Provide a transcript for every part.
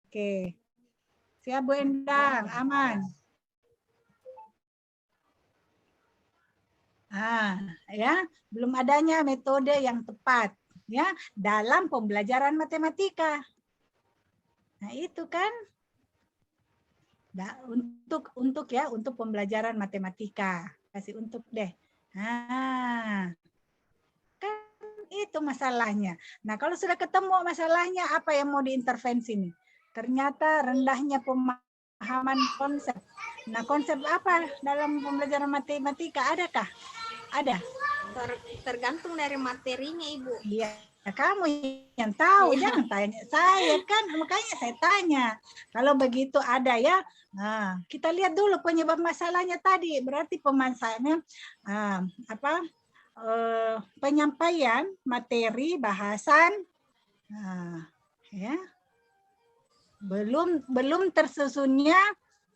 Oke. Siap Bu Endang, aman. Ya, belum adanya metode yang tepat ya dalam pembelajaran matematika. Nah, itu kan untuk pembelajaran matematika. Kasih untuk deh. Nah, kan itu masalahnya. Nah, kalau sudah ketemu masalahnya, apa yang mau diintervensi nih? Ternyata rendahnya pemahaman konsep. Nah, konsep apa dalam pembelajaran matematika? Adakah? Ada. Tergantung dari materinya, Ibu. Iya, kamu yang tahu, jangan tanya saya kan, makanya saya tanya. Kalau begitu ada ya, nah, kita lihat dulu penyebab masalahnya tadi. Berarti pemasalahnya penyampaian materi bahasan, ya, belum tersusunnya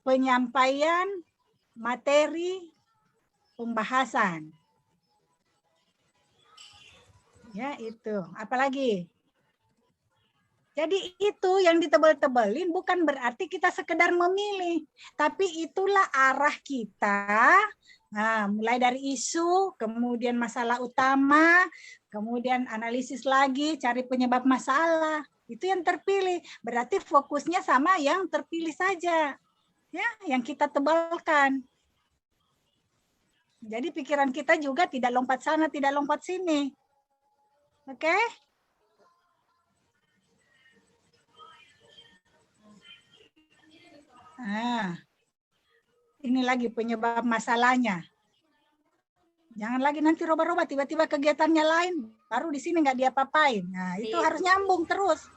penyampaian materi pembahasan. Ya, itu. Apalagi? Jadi itu yang ditebal-tebelin bukan berarti kita sekedar memilih, tapi itulah arah kita. Nah, mulai dari isu, kemudian masalah utama, kemudian analisis lagi, cari penyebab masalah. Itu yang terpilih. Berarti fokusnya sama yang terpilih saja. Ya, yang kita tebalkan. Jadi pikiran kita juga tidak lompat sana, tidak lompat sini. Oke? Nah, ini lagi penyebab masalahnya. Jangan lagi nanti roba-roba, tiba-tiba kegiatannya lain, baru di sini nggak diapa-apain. Nah, itu harus nyambung terus.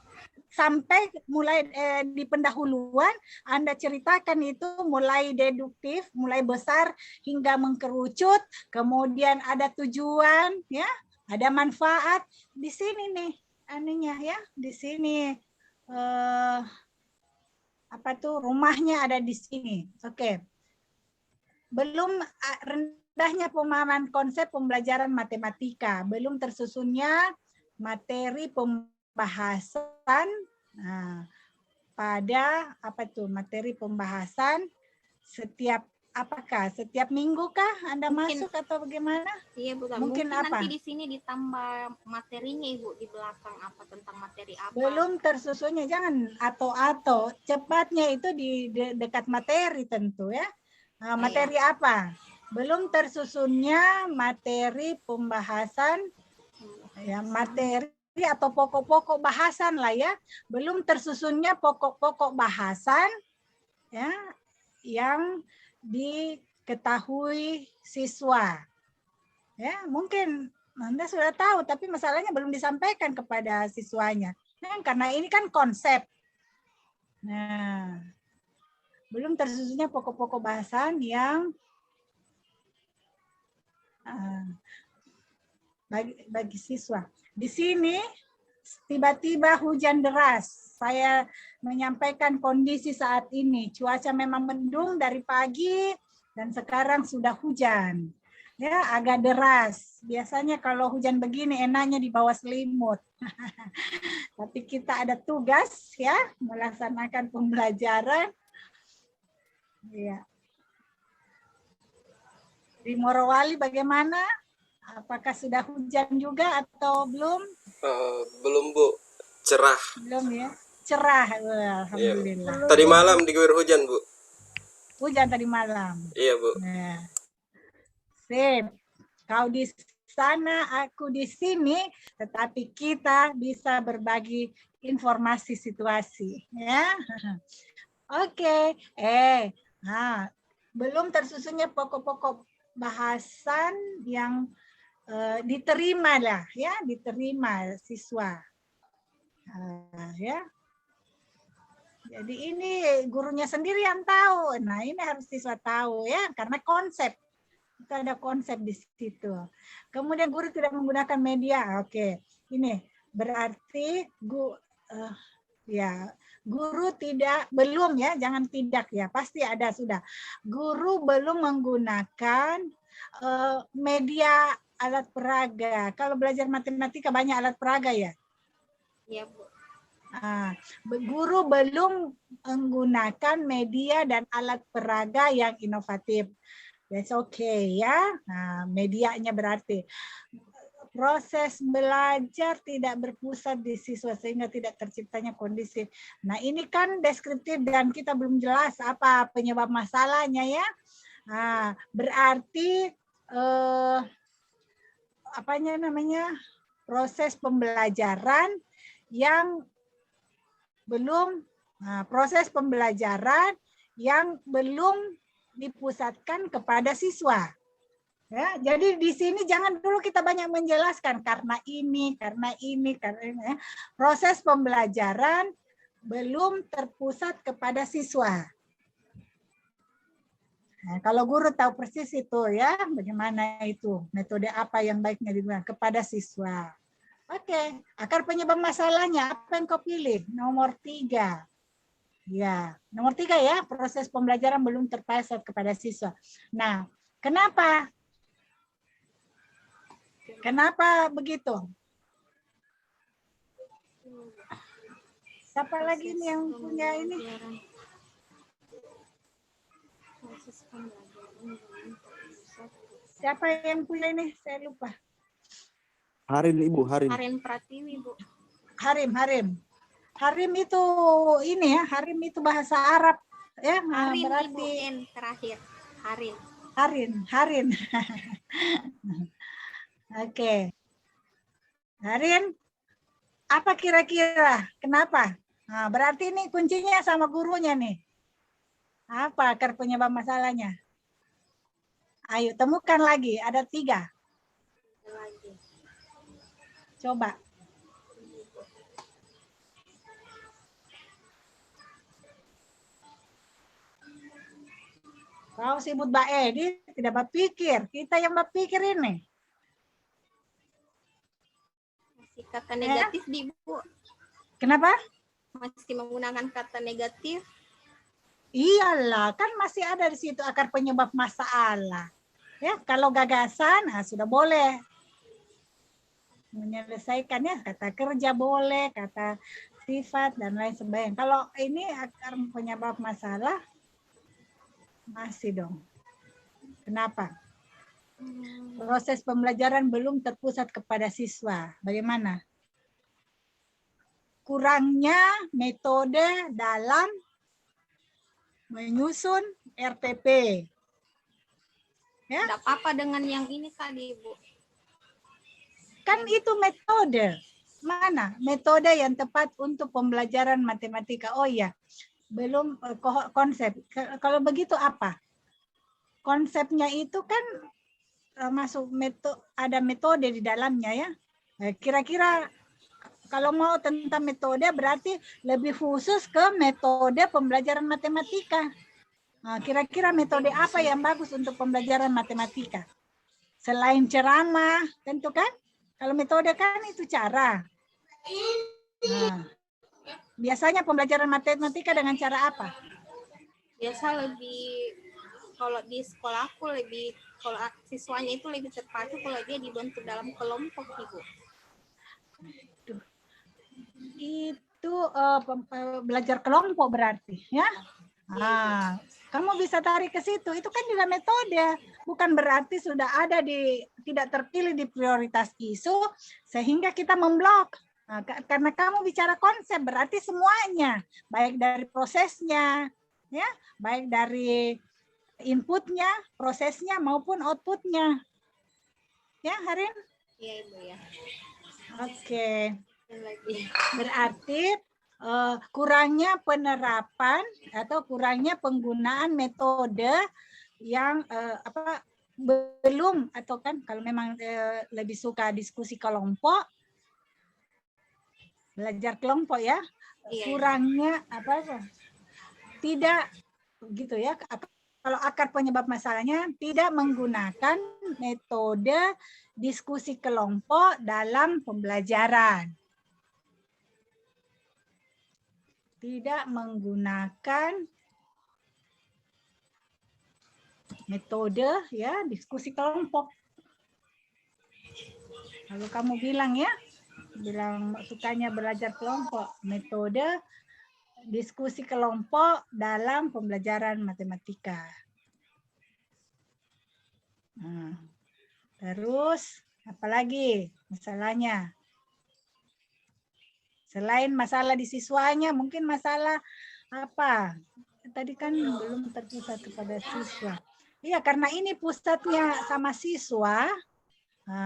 Sampai mulai di pendahuluan, Anda ceritakan itu mulai deduktif, mulai besar, hingga mengkerucut, kemudian ada tujuan, ya, ada manfaat. Di sini nih, aninya ya, di sini. Apa tuh, rumahnya ada di sini. Oke. Belum rendahnya pemahaman konsep pembelajaran matematika, belum tersusunnya materi pembahasan pada apa tuh materi pembahasan setiap setiap minggu kah Anda masuk atau bagaimana? Iya, Bu. Mungkin apa? Nanti di sini ditambah materinya, Ibu, di belakang apa tentang materi apa. Belum tersusunnya, jangan atau cepatnya itu di dekat materi tentu ya. Materi apa? Belum tersusunnya materi pembahasan, ya, materi atau pokok-pokok bahasan lah ya. Belum tersusunnya pokok-pokok bahasan ya yang diketahui siswa. Ya, mungkin Anda sudah tahu tapi masalahnya belum disampaikan kepada siswanya. Nah, karena ini kan konsep. Nah, belum tersusunnya pokok-pokok bahasan yang bagi siswa. Di sini tiba-tiba hujan deras. Saya menyampaikan kondisi saat ini. Cuaca memang mendung dari pagi dan sekarang sudah hujan. Ya, agak deras. Biasanya kalau hujan begini enaknya di bawah selimut. Tapi kita ada tugas ya, melaksanakan pembelajaran. Ya. Di Morowali bagaimana? Apakah sudah hujan juga atau belum? Belum, Bu. Cerah. Belum ya? Cerah. Alhamdulillah. Iya. Tadi malam diguyur hujan, Bu. Hujan tadi malam. Iya, Bu. Nah. Sip. Kau di sana, aku di sini, tetapi kita bisa berbagi informasi situasi. Ya. Oke. Belum tersusunnya pokok-pokok bahasan yang diterima lah, ya, diterima siswa. Ya. Jadi ini gurunya sendiri yang tahu. Nah, ini harus siswa tahu ya, karena konsep. Itu ada konsep di situ. Kemudian guru tidak menggunakan media. Oke. Ini berarti guru belum ya, jangan tidak ya. Pasti ada sudah. Guru belum menggunakan media alat peraga. Kalau belajar matematika banyak alat peraga ya? Iya, Bu. Guru belum menggunakan media dan alat peraga yang inovatif. That's okay ya. Nah, medianya berarti proses belajar tidak berpusat di siswa sehingga tidak terciptanya kondisi. Nah, ini kan deskriptif dan kita belum jelas apa penyebab masalahnya ya. Nah, berarti apanya namanya? Proses pembelajaran yang belum proses pembelajaran yang belum dipusatkan kepada siswa. Ya, jadi di sini jangan dulu kita banyak menjelaskan karena ini. Ya. Proses pembelajaran belum terpusat kepada siswa. Nah, kalau guru tahu persis itu ya, bagaimana itu, metode apa yang baiknya digunakan kepada siswa. Oke, akar penyebab masalahnya apa yang kau pilih? Nomor 3. Ya, nomor 3 ya, proses pembelajaran belum terpusat kepada siswa. Nah, kenapa? Kenapa begitu? Siapa lagi nih yang punya ini? Siapa yang punya ini? Saya lupa. Harin, Ibu, Harin. Harin Pratiwi, Bu. Harim. Harim itu ini ya, Harim itu bahasa Arab ya. Harin, berarti Ibu, N terakhir. Harin. Harin. Oke. Harin, apa kira-kira? Kenapa? Nah, berarti ini kuncinya sama gurunya nih. Apa akar penyebab masalahnya? Ayo temukan lagi, ada 3. Lagi. Coba. Kau sibuk Mbak Edi, tidak berpikir. Kita yang berpikir ini. Masih kata negatif di Bu. Kenapa? Masih menggunakan kata negatif. Iyalah, kan masih ada di situ akar penyebab masalah. Ya, kalau gagasan sudah boleh. Menyelesaikannya kata kerja boleh, kata sifat dan lain sebagainya. Kalau ini akar penyebab masalah masih dong. Kenapa? Proses pembelajaran belum terpusat kepada siswa. Bagaimana? Kurangnya metode dalam menyusun RTP. Ya? Tidak apa-apa dengan yang ini tadi, Bu. Kan itu metode. Mana? Metode yang tepat untuk pembelajaran matematika. Oh iya, belum konsep. Kalau begitu apa? Konsepnya itu kan masuk ada metode di dalamnya ya. Kira-kira kalau mau tentang metode berarti lebih khusus ke metode pembelajaran matematika. Kira-kira metode apa yang bagus untuk pembelajaran matematika? Selain ceramah, tentu kan? Kalau metode kan itu cara. Biasanya pembelajaran matematika dengan cara apa? Biasa lebih, kalau di sekolahku lebih, kalau siswanya itu lebih terpacu kalau dia dibentuk dalam kelompok, Ibu. Itu belajar kelompok berarti, ya? Kamu bisa tarik ke situ. Itu kan juga metode. Bukan berarti sudah ada tidak terpilih di prioritas isu sehingga kita memblok. Karena kamu bicara konsep berarti semuanya, baik dari prosesnya, ya, baik dari inputnya, prosesnya maupun outputnya. Ya, Harin? Iya, Ibu ya. Oke. Berarti kurangnya penerapan atau kurangnya penggunaan metode yang belum, atau kan kalau memang lebih suka diskusi kelompok, belajar kelompok ya, kurangnya tidak gitu ya. Kalau akar penyebab masalahnya tidak menggunakan metode diskusi kelompok dalam pembelajaran. Tidak menggunakan metode ya diskusi kelompok. Kalau kamu bilang ya, bilang sukanya belajar kelompok, metode diskusi kelompok dalam pembelajaran matematika. Nah, terus apalagi masalahnya? Selain masalah di siswanya, mungkin masalah apa? Tadi kan belum terpusat kepada siswa. Iya, karena ini pusatnya sama siswa,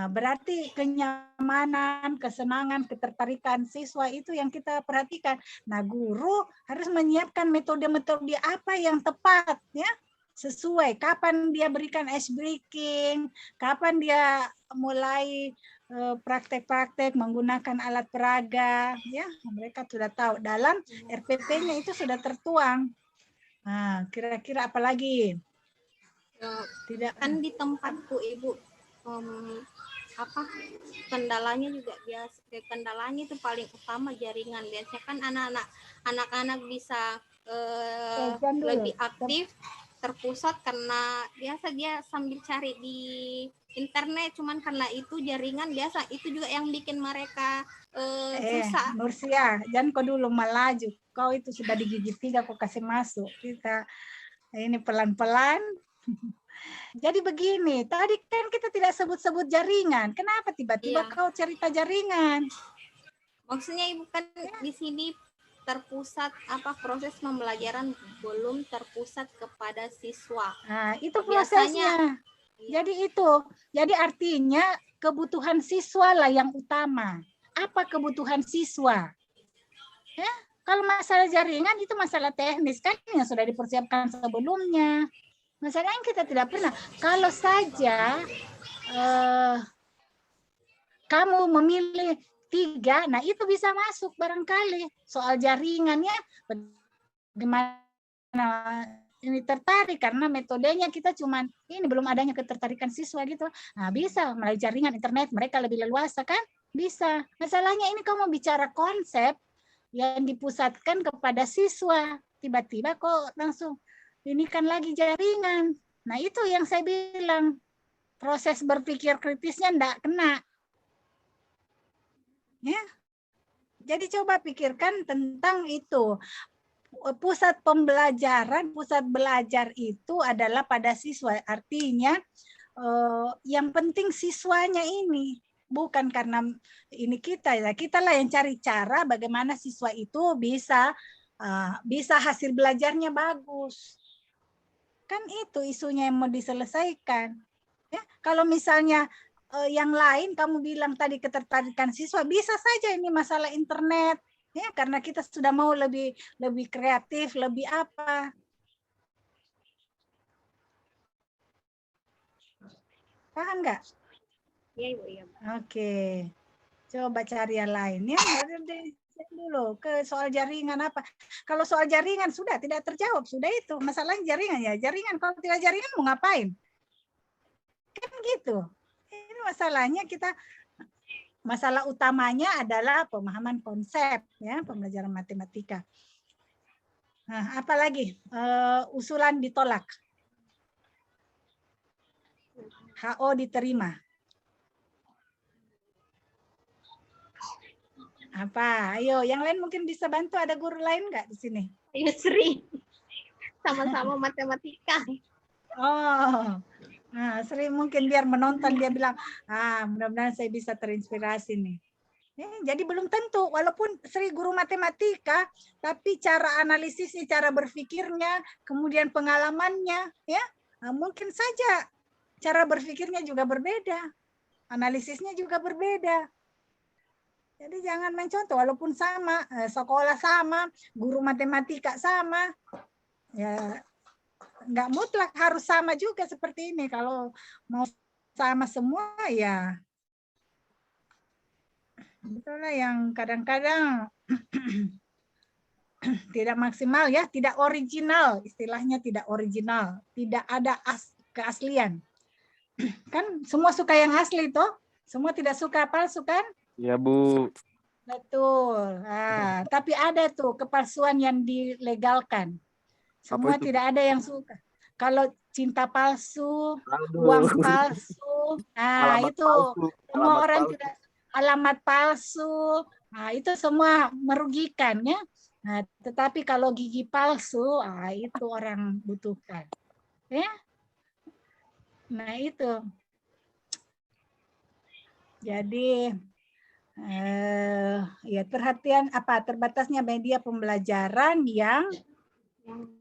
berarti kenyamanan, kesenangan, ketertarikan siswa itu yang kita perhatikan. Nah, guru harus menyiapkan metode-metode apa yang tepat, ya, sesuai. Kapan dia berikan ice breaking, kapan dia mulai praktek-praktek menggunakan alat peraga, ya, mereka sudah tahu. Dalam RPP-nya itu sudah tertuang. Nah, kira-kira apa lagi? Tidak kan di tempatku Ibu, apa kendalanya juga biasa, kendalanya itu paling utama jaringan. Biasanya kan anak-anak bisa lebih aktif terpusat karena biasa dia sambil cari di internet, cuman karena itu jaringan biasa itu juga yang bikin mereka susah. Nursia, jangan kau dulu melaju, kau itu sudah digigit 3 kau kasih masuk, kita ini pelan-pelan. Jadi begini, tadi kan kita tidak sebut-sebut jaringan, kenapa tiba-tiba kau cerita jaringan? Maksudnya Ibu kan di sini terpusat apa proses pembelajaran belum terpusat kepada siswa. Nah, itu prosesnya. Jadi artinya kebutuhan siswa lah yang utama. Apa kebutuhan siswa? Ya, kalau masalah jaringan itu masalah teknis kan yang sudah dipersiapkan sebelumnya. Masalahnya kita tidak pernah. Kalau saja kamu memilih 3, nah itu bisa masuk barangkali. Soal jaringannya bagaimana ini tertarik karena metodenya kita cuman ini belum adanya ketertarikan siswa gitu. Nah, bisa melalui jaringan internet mereka lebih leluasa kan? Bisa. Masalahnya ini kamu bicara konsep yang dipusatkan kepada siswa. Tiba-tiba kok langsung ini kan lagi jaringan. Nah, itu yang saya bilang. Proses berpikir kritisnya enggak kena. Ya. Jadi coba pikirkan tentang itu. Pusat pembelajaran, pusat belajar itu adalah pada siswa. Artinya yang penting siswanya ini. Bukan karena ini kita ya. Kita lah yang cari cara bagaimana siswa itu bisa hasil belajarnya bagus. Kan itu isunya yang mau diselesaikan. Ya, kalau misalnya yang lain kamu bilang tadi ketertarikan siswa, bisa saja ini masalah internet, ya karena kita sudah mau lebih kreatif, lebih apa. Paham nggak? Iya Ibu, iya. Oke, coba cari yang lain ya. Dulu ke soal jaringan apa. Kalau soal jaringan sudah tidak terjawab, sudah itu masalahnya jaringan ya. Jaringan kalau tidak jaringan mau ngapain? Kan gitu. Ini masalahnya masalah utamanya adalah pemahaman konsep ya pembelajaran matematika. Nah, apalagi usulan ditolak, HO diterima. Apa? Ayo, yang lain mungkin bisa bantu. Ada guru lain nggak di sini? Ayo Sri, sama-sama matematika. Oh. Nah, Sri mungkin biar menonton dia bilang, mudah-mudahan saya bisa terinspirasi nih. Jadi belum tentu, walaupun Sri guru matematika, tapi cara analisisnya, cara berpikirnya, kemudian pengalamannya, ya mungkin saja cara berpikirnya juga berbeda, analisisnya juga berbeda. Jadi jangan mencontoh, walaupun sama, sekolah sama, guru matematika sama, ya nggak mutlak harus sama juga seperti ini. Kalau mau sama semua ya itulah yang kadang-kadang tidak maksimal ya, tidak original, istilahnya tidak original, tidak ada keaslian. Kan semua suka yang asli toh, semua tidak suka palsu kan? Iya Bu. Betul. Tapi ada tuh kepalsuan yang dilegalkan. Semua tidak ada yang suka. Kalau cinta palsu, uang palsu, itu semua orang tidak. alamat palsu. Nah, itu semua merugikan ya. Nah, tetapi kalau gigi palsu, itu orang butuhkan. Ya. Nah, itu. Jadi ya perhatian terbatasnya media pembelajaran yang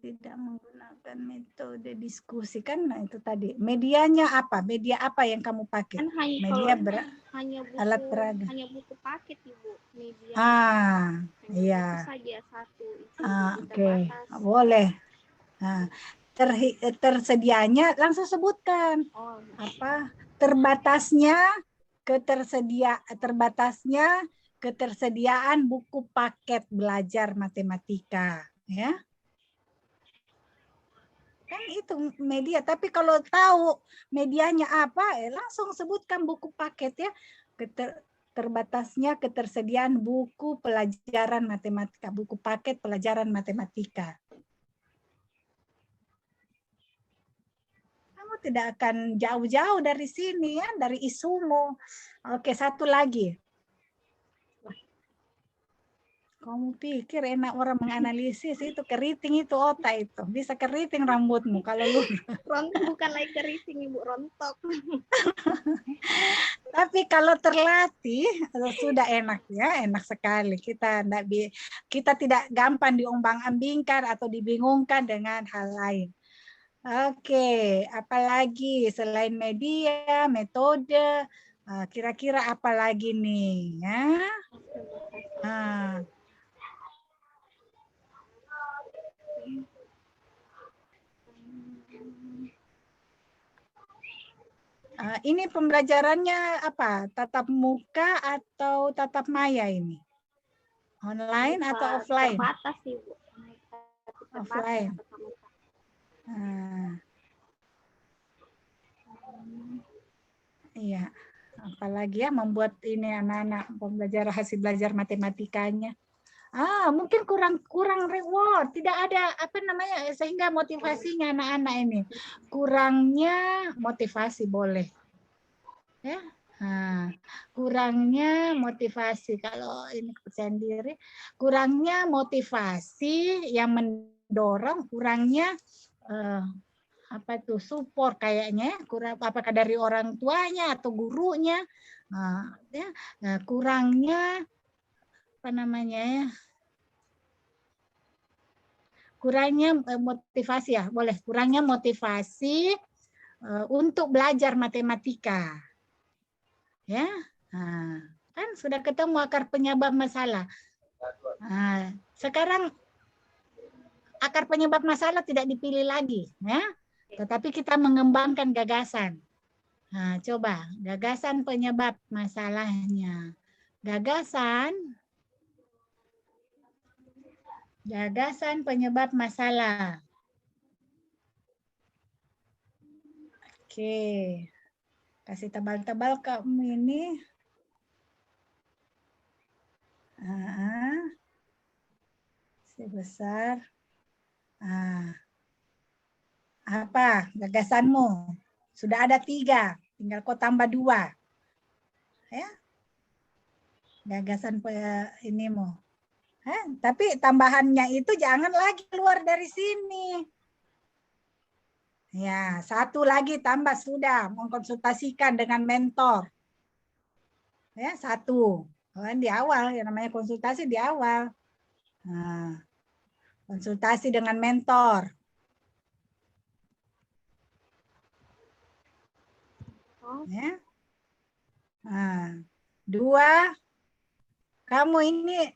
tidak menggunakan metode diskusi kan. Nah, itu tadi. Medianya apa? Media apa yang kamu pakai? Kan Media hanya buku, alat peraga. hanya buku paket Ibu. Media. Iya. Buku saja satu itu Oke. terbatas. Boleh. Nah, tersedianya langsung sebutkan. Terbatasnya ketersediaan buku paket belajar matematika, ya. Kan itu media, tapi kalau tahu medianya apa, langsung sebutkan buku paket ya. Terbatasnya ketersediaan buku pelajaran matematika, buku paket pelajaran matematika. Kamu tidak akan jauh-jauh dari sini ya, dari isumu. Oke, satu lagi. Kamu pikir enak orang menganalisis, itu keriting itu otak itu. Bisa keriting rambutmu kalau lu. Bukan lagi keriting Ibu, rontok. Tapi kalau terlatih sudah enak ya, enak sekali. Kita tidak gampang diombang-ambingkan atau dibingungkan dengan hal lain. Oke, apalagi selain media, metode, kira-kira apa lagi nih ya? Ini pembelajarannya apa? Tatap muka atau tatap maya ini? Online atau offline? Terbatas Ibu. Offline. Iya. Apalagi ya membuat ini anak-anak pembelajar hasil belajar matematikanya. Mungkin kurang reward, tidak ada sehingga motivasinya anak-anak ini. Kurangnya motivasi boleh. Ya. Kurangnya motivasi kalau ini kepercayaan diri, kurangnya motivasi yang mendorong, kurangnya support kayaknya, kurang apakah dari orang tuanya atau gurunya, kurangnya kurangnya motivasi ya, boleh kurangnya motivasi untuk belajar matematika. Ya, kan sudah ketemu akar penyebab masalah. Sekarang akar penyebab masalah tidak dipilih lagi, ya, tetapi kita mengembangkan gagasan. Coba gagasan penyebab masalahnya, gagasan penyebab masalah. Oke. Kasih tebal-tebal kamu ini. Sebesar. Apa gagasanmu? Sudah ada 3, tinggal kau tambah 2. Ya. Gagasan inimu. Tapi tambahannya itu jangan lagi keluar dari sini. Ya, 1 lagi tambah sudah, mengkonsultasikan dengan mentor. Ya, 1. Di awal, yang namanya konsultasi di awal. Konsultasi dengan mentor. Ya. 2, kamu ini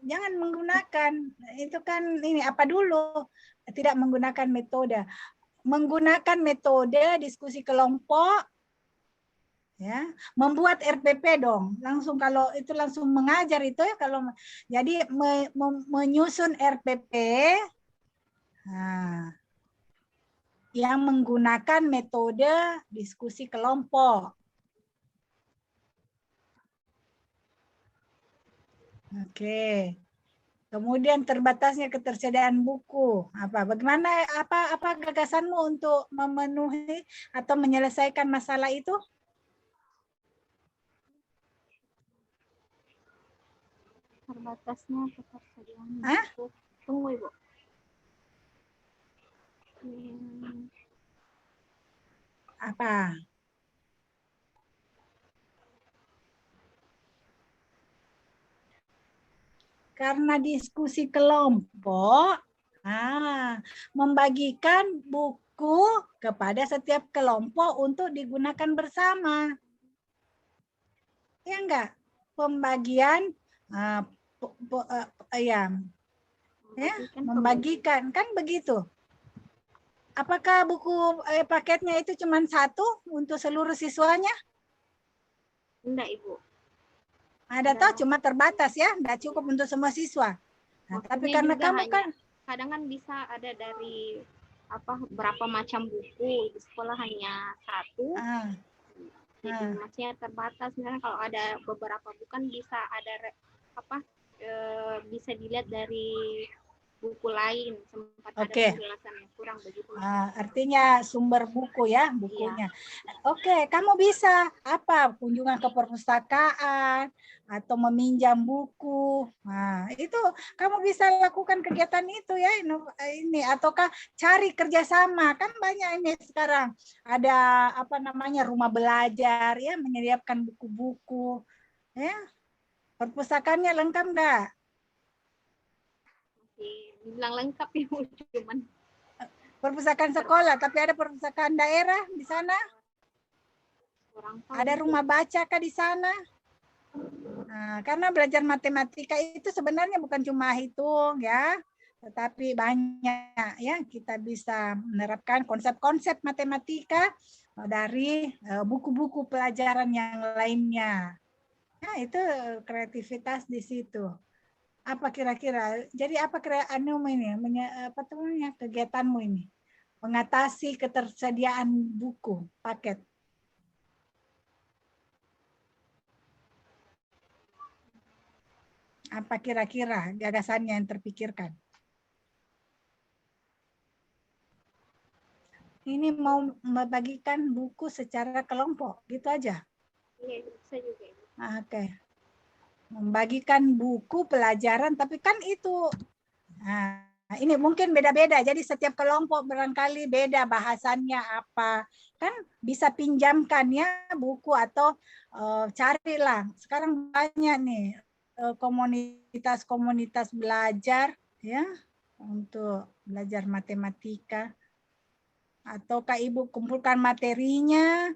jangan menggunakan, itu kan ini apa dulu, tidak menggunakan metode. Menggunakan metode diskusi kelompok, ya, membuat RPP dong. Langsung kalau itu langsung mengajar itu ya, kalau jadi menyusun RPP yang menggunakan metode diskusi kelompok. Oke. Kemudian terbatasnya ketersediaan buku. Bagaimana apa gagasanmu untuk memenuhi atau menyelesaikan masalah itu? Terbatasnya ketersediaan Hah? buku. Tunggu Ibu. Hmm, Apa? Karena diskusi kelompok, membagikan buku kepada setiap kelompok untuk digunakan bersama. Ya enggak? Pembagian ya, membagikan kan begitu. Apakah buku paketnya itu cuma satu untuk seluruh siswanya? enggak Ibu. Ada tahu cuma terbatas ya, enggak cukup untuk semua siswa. Nah, tapi Maksudnya karena juga kamu hanya, kan kadang kan bisa ada dari berapa macam buku di sekolah hanya satu. Jadi maksudnya terbatas. Misalnya kalau ada beberapa bukan bisa ada bisa dilihat dari buku lain, sempat ada penjelasannya kurang begitu. Artinya sumber buku ya, bukunya. Iya. Oke, kamu bisa kunjungan ke perpustakaan atau meminjam buku. Nah, itu kamu bisa lakukan kegiatan itu ya ini ataukah cari kerjasama. Kan banyak ini sekarang ada rumah belajar ya, menyediakan buku-buku ya. Perpustakaannya lengkap enggak? Dibilang lengkap Ibu, cuman perpustakaan sekolah, tapi ada perpustakaan daerah di sana? Ada rumah baca kah di sana? Nah, karena belajar matematika itu sebenarnya bukan cuma hitung ya, tetapi banyak ya kita bisa menerapkan konsep-konsep matematika dari buku-buku pelajaran yang lainnya. Nah, itu kreativitas di situ. Apa kira-kira? Jadi apa kegiatanmu ini? Mengatasi ketersediaan buku paket. Apa kira-kira gagasannya yang terpikirkan? Ini mau membagikan buku secara kelompok, gitu aja? Iya, bisa juga. Oke. Membagikan buku pelajaran, tapi kan itu ini mungkin beda-beda. Jadi setiap kelompok barangkali beda bahasannya apa. Kan bisa pinjamkan ya buku atau carilah. Sekarang banyak nih komunitas-komunitas belajar ya untuk belajar matematika. Ataukah Ibu kumpulkan materinya,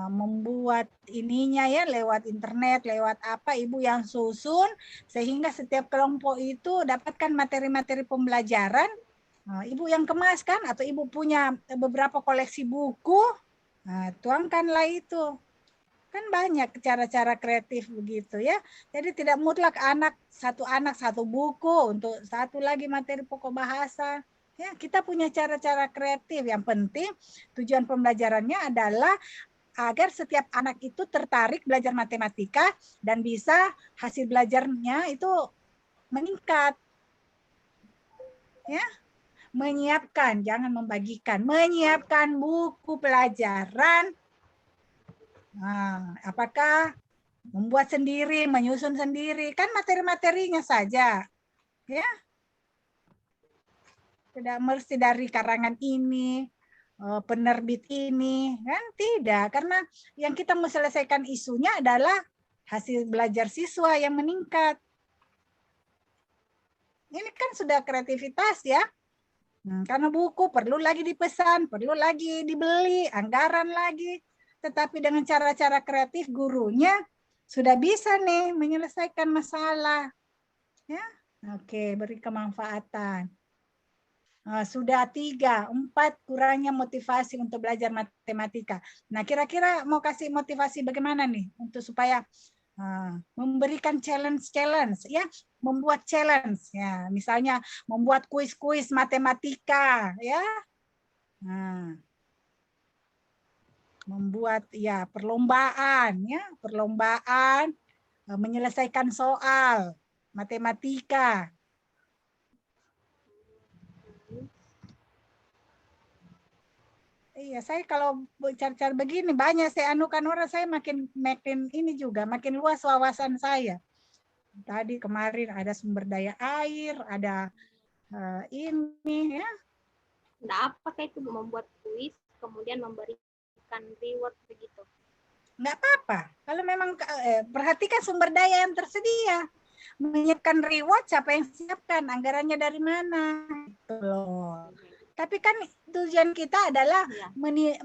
membuat ininya ya lewat internet, lewat apa Ibu yang susun, sehingga setiap kelompok itu dapatkan materi-materi pembelajaran, Ibu yang kemas kan, atau Ibu punya beberapa koleksi buku, tuangkanlah itu. Kan banyak cara-cara kreatif begitu ya. Jadi tidak mutlak anak satu buku untuk satu lagi materi pokok bahasa. Ya, kita punya cara-cara kreatif. Yang penting tujuan pembelajarannya adalah agar setiap anak itu tertarik belajar matematika dan bisa hasil belajarnya itu meningkat. Ya. Menyiapkan, jangan membagikan. Menyiapkan buku pelajaran. Nah, apakah membuat sendiri, menyusun sendiri, kan materi-materinya saja. Ya. Tidak mesti dari karangan ini, penerbit ini, kan tidak, karena yang kita mau selesaikan isunya adalah hasil belajar siswa yang meningkat. Ini kan sudah kreativitas ya. Karena buku perlu lagi dipesan, perlu lagi dibeli, anggaran lagi. Tetapi dengan cara-cara kreatif gurunya sudah bisa nih menyelesaikan masalah. Ya, oke, beri kemanfaatan. Sudah 3, 4 kurangnya motivasi untuk belajar matematika. Nah, kira-kira mau kasih motivasi bagaimana nih untuk supaya memberikan challenge ya, membuat challenge ya, misalnya membuat kuis-kuis matematika ya. Membuat ya perlombaan menyelesaikan soal matematika. Iya, saya kalau cara-cara begini banyak saya anukan orang, saya makin ini juga, makin luas wawasan saya. Tadi kemarin ada sumber daya air, ada ini ya. Nggak apakah itu Bu, membuat kuis kemudian memberikan reward begitu? Nggak apa-apa. Kalau memang perhatikan sumber daya yang tersedia. Menyiapkan reward, siapa yang siapkan? Anggarannya dari mana? Gitu loh. Tapi kan tujuan kita adalah Ya.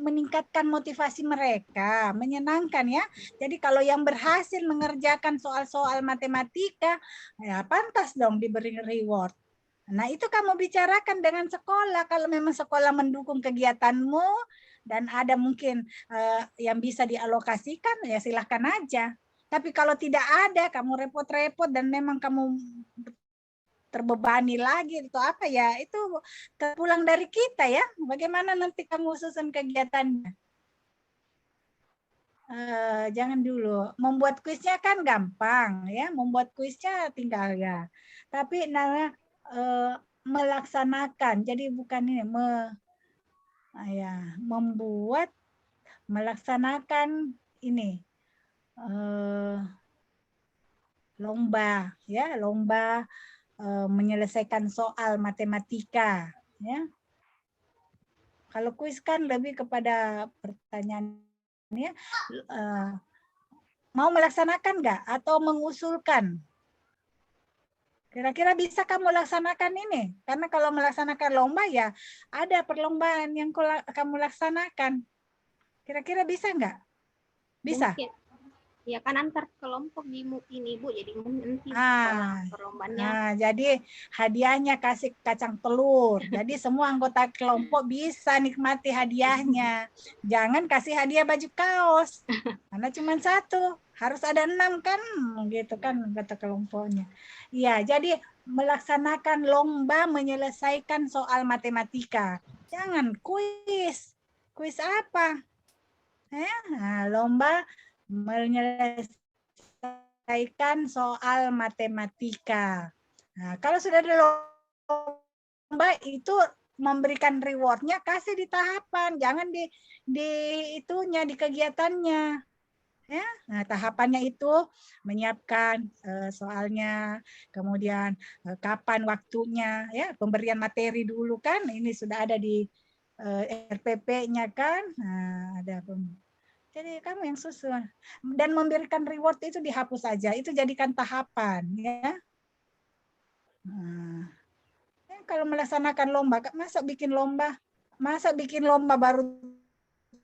meningkatkan motivasi mereka, menyenangkan ya. Jadi kalau yang berhasil mengerjakan soal-soal matematika, ya pantas dong diberi reward. Nah, itu kamu bicarakan dengan sekolah. Kalau memang sekolah mendukung kegiatanmu dan ada mungkin yang bisa dialokasikan, ya silahkan aja. Tapi kalau tidak ada, kamu repot-repot dan memang kamu terbebani lagi itu apa ya, itu terpulang dari kita ya. Bagaimana nanti kamu susun kegiatannya? Jangan dulu. Membuat kuisnya kan gampang ya, membuat kuisnya tinggal ya. Tapi melaksanakan, jadi bukan ini membuat, melaksanakan ini lomba ya, lomba menyelesaikan soal matematika ya. Kalau kuis kan lebih kepada pertanyaannya mau melaksanakan nggak atau mengusulkan. Kira-kira bisa kamu laksanakan ini? Karena kalau melaksanakan lomba ya ada perlombaan yang kamu laksanakan. Kira-kira bisa nggak? Bisa? Mungkin. Ya kan antar kelompok di ini Bu, jadi nanti perlombaannya. Jadi hadiahnya kasih kacang telur. Jadi semua anggota kelompok bisa nikmati hadiahnya. Jangan kasih hadiah baju kaos. Karena cuma satu. Harus ada 6 kan? Gitu kan kata kelompoknya. Iya, jadi melaksanakan lomba menyelesaikan soal matematika. Jangan kuis. Kuis apa? Lomba menyelesaikan soal matematika. Nah, kalau sudah ada lomba itu memberikan rewardnya kasih di tahapan, jangan di itunya di kegiatannya. Ya, nah, tahapannya itu menyiapkan soalnya, kemudian kapan waktunya, ya pemberian materi dulu kan, ini sudah ada di RPP-nya kan, nah, ada jadi kamu yang susun. Dan memberikan reward itu dihapus saja. Itu jadikan tahapan. Ya. Nah, kalau melaksanakan lomba, masa bikin lomba baru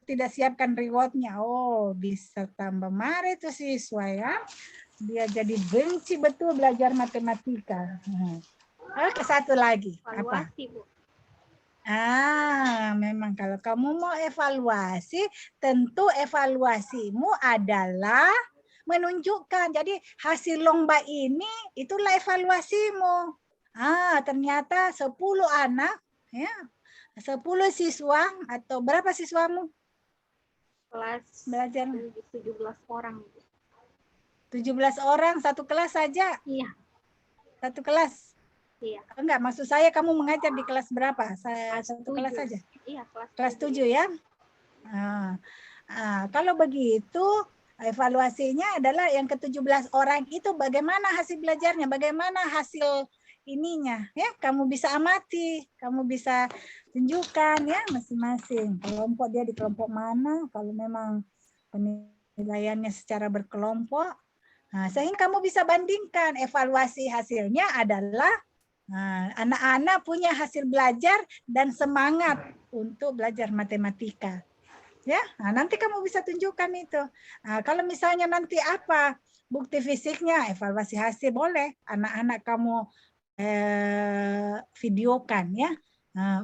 tidak siapkan rewardnya. Oh, bisa tambah marah itu siswa ya. Dia jadi benci betul belajar matematika. Oke, satu lagi. Evaluasi, Bu. Memang kalau kamu mau evaluasi, tentu evaluasimu adalah menunjukkan. Jadi hasil lomba ini itulah evaluasimu. Ternyata 10 anak, ya, 10 siswa atau berapa siswamu? Kelas belajar 17 orang. 17 orang satu kelas saja? Iya. Satu kelas? Iya. Enggak, maksud saya kamu mengajar di kelas berapa? Satu kelas saja? Iya, kelas 7 ya? Kalau begitu, evaluasinya adalah yang ke-17 orang itu bagaimana hasil belajarnya, bagaimana hasil ininya, ya kamu bisa amati, kamu bisa tunjukkan ya masing-masing kelompok dia di kelompok mana, kalau memang penilaiannya secara berkelompok, sehingga kamu bisa bandingkan. Evaluasi hasilnya adalah anak-anak punya hasil belajar dan semangat untuk belajar matematika. Ya, nanti kamu bisa tunjukkan itu. Kalau misalnya nanti apa bukti fisiknya, evaluasi hasil boleh anak-anak kamu videokan ya.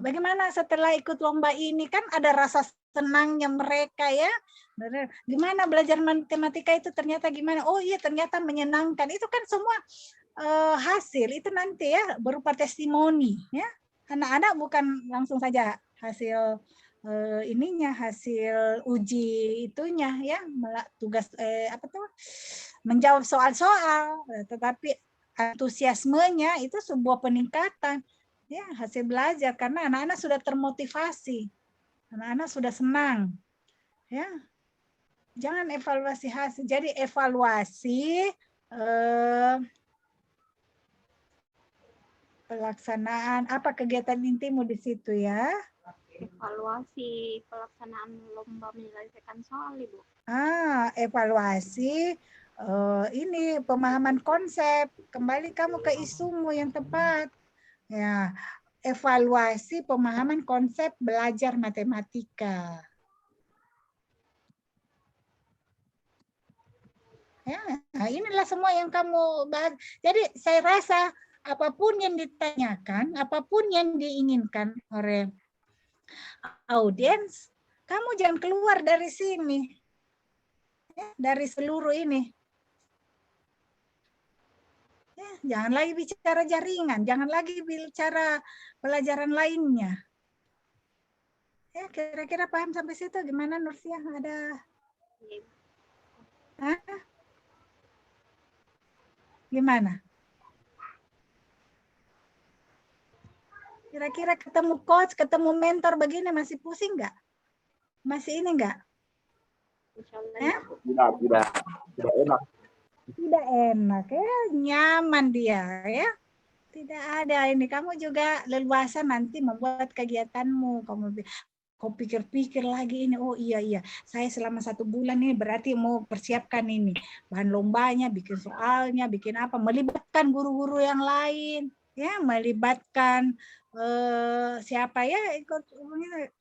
Bagaimana setelah ikut lomba ini kan ada rasa senangnya mereka ya. Gimana belajar matematika itu ternyata gimana? Oh iya ternyata menyenangkan. Itu kan semua hasil itu nanti ya berupa testimoni ya. Anak-anak bukan langsung saja hasil hasil uji itunya ya, tugas menjawab soal-soal, tetapi antusiasmenya itu sebuah peningkatan ya hasil belajar karena anak-anak sudah termotivasi, anak-anak sudah senang ya. Jangan evaluasi hasil, jadi evaluasi pelaksanaan apa kegiatan intimu di situ ya? Evaluasi pelaksanaan lomba menyelesaikan soal, Ibu. Evaluasi ini pemahaman konsep. Kembali kamu ke isumu yang tepat. Ya, evaluasi pemahaman konsep belajar matematika. Ya, nah inilah semua yang kamu bahas. Jadi saya rasa apapun yang ditanyakan, apapun yang diinginkan oleh audiens, kamu jangan keluar dari sini. Ya, dari seluruh ini. Ya, jangan lagi bicara jaringan, jangan lagi bicara pelajaran lainnya. Ya, kira-kira paham sampai situ gimana Nursia? Ada? Hah? Gimana? Kira-kira ketemu coach, ketemu mentor begini masih pusing nggak? Masih ini nggak? Tidak enak. Tidak enak ya, nyaman dia ya. Tidak ada ini. Kamu juga leluasa nanti membuat kegiatanmu. Kau pikir-pikir lagi ini, oh iya, saya selama 1 bulan ini berarti mau persiapkan ini. Bahan lombanya, bikin soalnya, bikin apa. Melibatkan guru-guru yang lain. Ya, melibatkan siapa ya ikut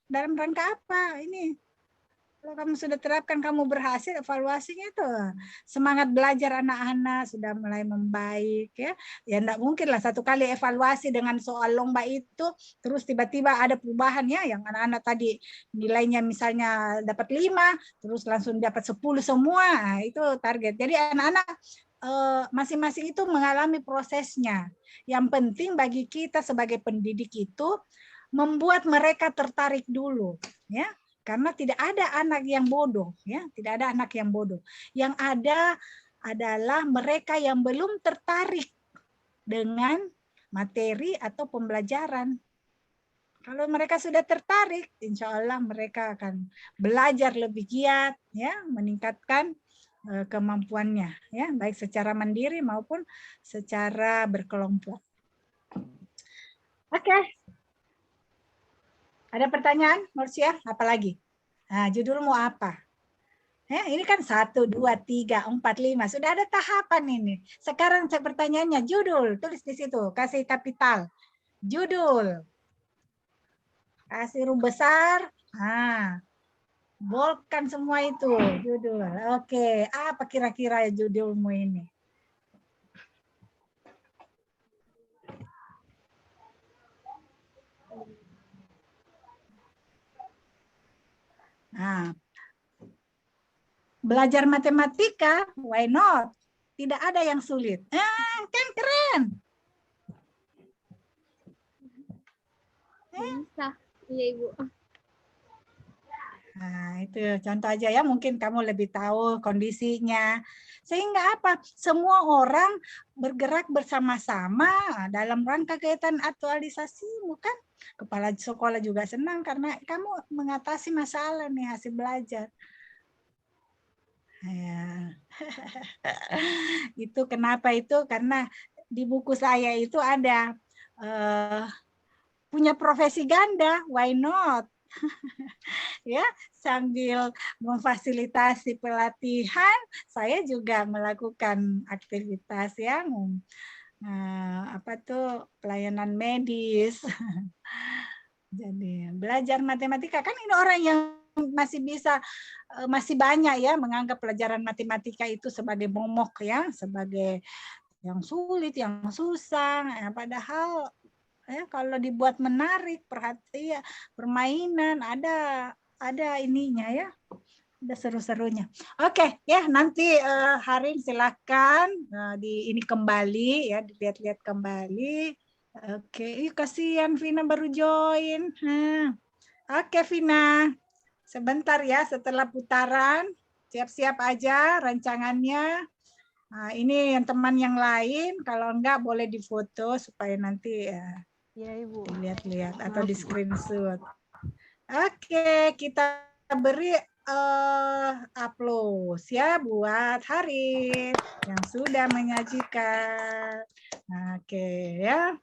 dalam rangka apa ini. Kalau kamu sudah terapkan, kamu berhasil, evaluasinya itu semangat belajar anak-anak sudah mulai membaik ya. Ya enggak mungkin lah 1 kali evaluasi dengan soal lomba itu terus tiba-tiba ada perubahan ya, yang anak-anak tadi nilainya misalnya dapat 5 terus langsung dapat 10 semua. Nah, itu target. Jadi anak-anak masing-masing itu mengalami prosesnya. Yang penting bagi kita sebagai pendidik itu membuat mereka tertarik dulu ya. Karena tidak ada anak yang bodoh, ya, tidak ada anak yang bodoh. Yang ada adalah mereka yang belum tertarik dengan materi atau pembelajaran. Kalau mereka sudah tertarik, insya Allah mereka akan belajar lebih giat, ya, meningkatkan kemampuannya, ya, baik secara mandiri maupun secara berkelompok. Oke. Ada pertanyaan, Nursia? Apalagi? Nah, judulmu apa? Ini kan 1, 2, 3, 4, 5. Sudah ada tahapan ini. Sekarang pertanyaannya, judul. Tulis di situ. Kasih kapital. Judul. Kasih huruf besar. Nah, bolkan semua itu. Judul. Oke. Apa kira-kira judulmu ini? Nah, belajar matematika, why not? Tidak ada yang sulit. Kan keren. Bisa. Iya, Ibu. Nah, itu contoh aja ya, mungkin kamu lebih tahu kondisinya. Sehingga apa? Semua orang bergerak bersama-sama dalam rangka kegiatan aktualisasi, bukan? Kepala sekolah juga senang karena kamu mengatasi masalah nih hasil belajar. Ya. Itu kenapa itu? Karena di buku saya itu ada punya profesi ganda, why not? Ya, sambil memfasilitasi pelatihan, saya juga melakukan aktivitas yang apa tuh pelayanan medis. Jadi belajar matematika kan ini orang yang masih banyak ya menganggap pelajaran matematika itu sebagai momok ya, sebagai yang sulit, yang susah. Padahal ya, kalau dibuat menarik, perhatian, permainan, ada ininya ya, ada seru-serunya. Oke, ya nanti Harin silakan di ini kembali ya, dilihat-lihat kembali. Oke, kasihan Vina baru join. Oke Vina, sebentar ya setelah putaran, siap-siap aja rancangannya. Nah, ini yang teman yang lain, kalau enggak boleh difoto supaya nanti Ya, Ibu. lihat-lihat atau di screenshot. Oke, kita beri aplaus ya buat Harin yang sudah menyajikan. Oke ya.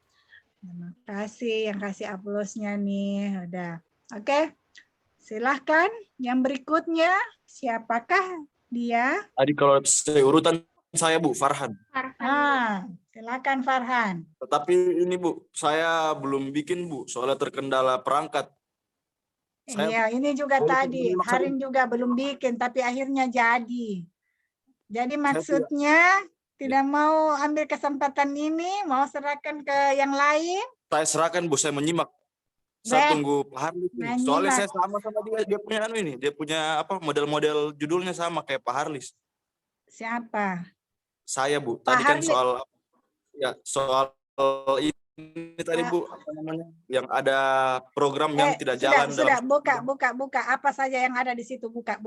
Terima kasih yang kasih aplausnya nih. Udah. Oke. Silahkan yang berikutnya. Siapakah dia? Tadi kalau urutan saya Bu, Farhan. Silakan Farhan. Tetapi ini Bu, saya belum bikin Bu, soalnya terkendala perangkat. Iya, ini juga tadi. Harin juga belum bikin, tapi akhirnya jadi. Jadi maksudnya tidak mau ambil kesempatan ini, mau serahkan ke yang lain. Saya serahkan Bu, saya menyimak. Saya tunggu Pak Harlis ini. Soalnya saya sama dia punya ini, dia punya apa model-model judulnya sama kayak Pak Harlis. Siapa? Saya Bu. Tadi kan soal ini tadi Bu, apa namanya? Yang ada program yang tidak jalan. Sudah buka. Apa saja yang ada di situ, buka.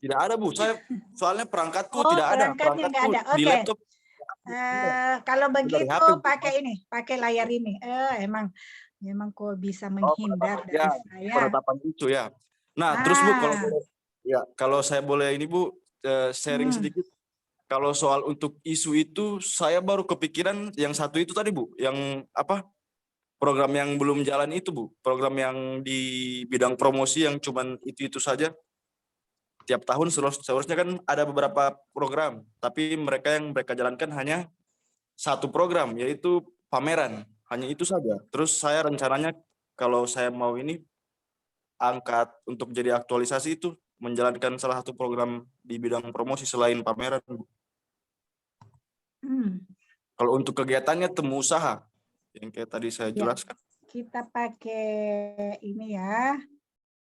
Tidak ada Bu, saya soalnya perangkatku tidak ada. Perangkatnya nggak ada. Oke. Di laptop. Kalau begitu pakai layar ini. Memang kok bisa menghindar dari saya. Penetapan itu ya. Nah, terus Bu, kalau saya boleh ini Bu, sharing sedikit. Kalau soal untuk isu itu, saya baru kepikiran yang satu itu tadi Bu, yang apa? Program yang belum jalan itu Bu, program yang di bidang promosi yang cuman itu saja. Tiap tahun seharusnya kan ada beberapa program, tapi mereka jalankan hanya satu program, yaitu pameran. Hanya itu saja. Terus saya rencananya kalau saya mau ini angkat untuk jadi aktualisasi itu menjalankan salah satu program di bidang promosi selain pameran. Kalau untuk kegiatannya temu usaha yang kayak tadi saya jelaskan. Kita pakai ini ya.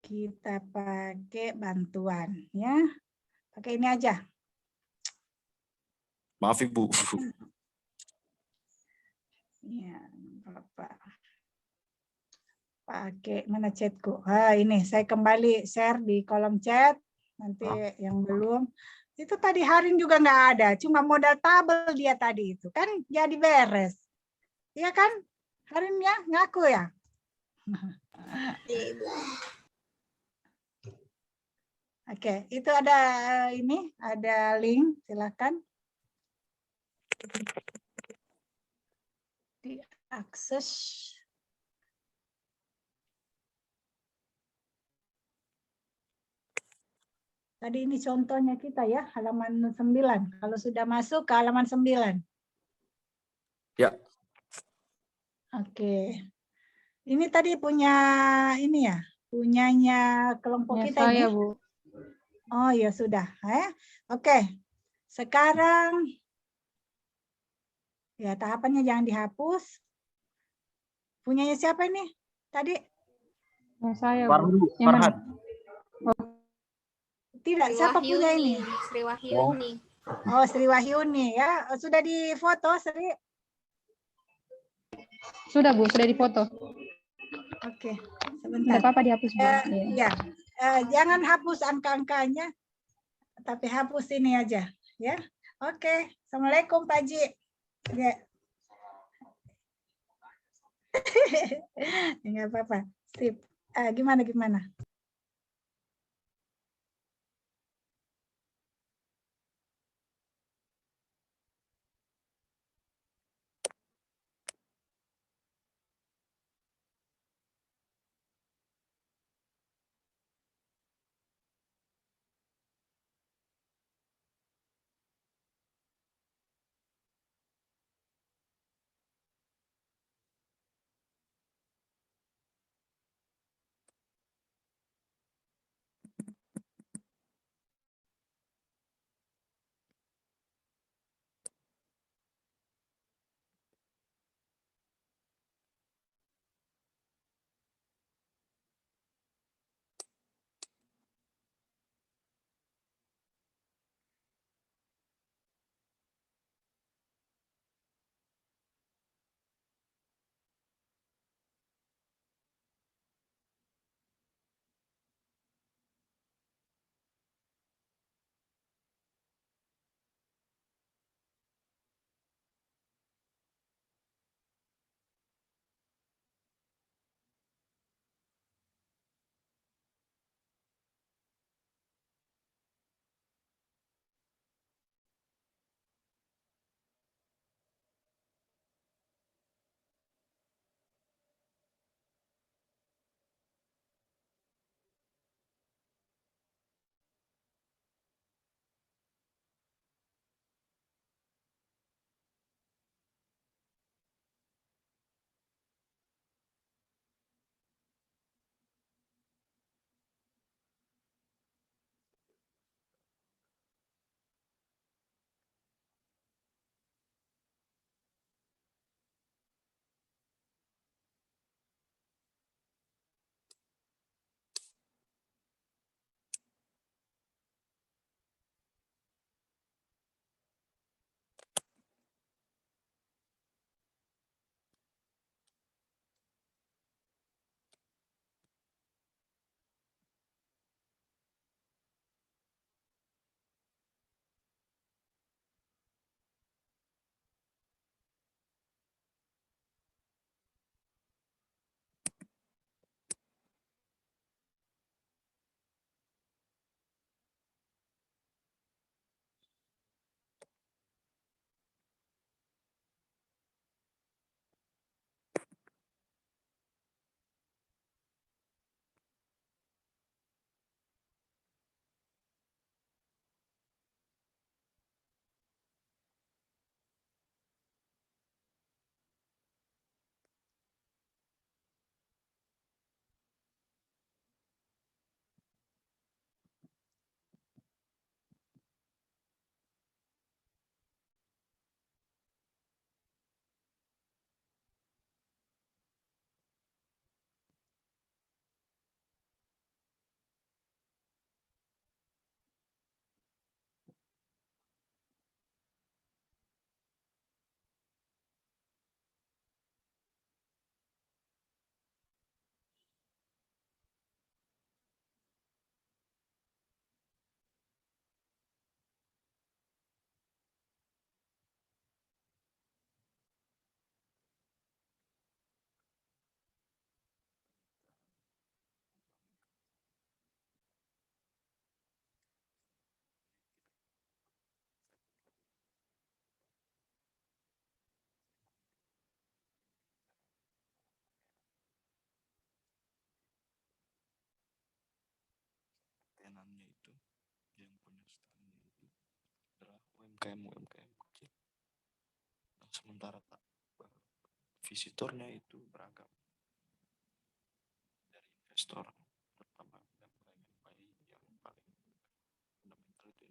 Kita pakai bantuan ya. Pakai ini aja. Maaf Ibu. Ya, Bapak. Pakai mana chatku? Ini saya kembali share di kolom chat. Nanti yang belum. Itu tadi Harin juga nggak ada. Cuma modal tabel dia tadi itu. Kan jadi beres. Iya kan? Harin ya? Ngaku ya? Oke, itu ada ini, ada link, silakan diakses. Tadi ini contohnya kita ya, halaman 9. Kalau sudah masuk ke halaman 9. Ya. Oke. Ini tadi punya ini ya, punyanya kelompok kita saya, ini. Bu. Oh ya sudah, Oke. Sekarang ya tahapannya jangan dihapus. Punyanya siapa ini? Tadi? Saya, Bu. Farhan. Tidak, siapa punya ini? Sri Wahyuni. Oh, Sri Wahyuni ya. Sudah difoto, Sri? Sudah, Bu, sudah difoto. Oke, sebentar. Tidak apa-apa dihapus, Bu. Ya. Jangan hapus angka-angkanya, tapi hapus ini aja, ya. Oke, Assalamualaikum Pak Ji. Ya. Enggak apa-apa. Sip. Gimana? UMKM kecil. Sementara visitornya itu beragam dari investor pertama dan yang paling fundamental itu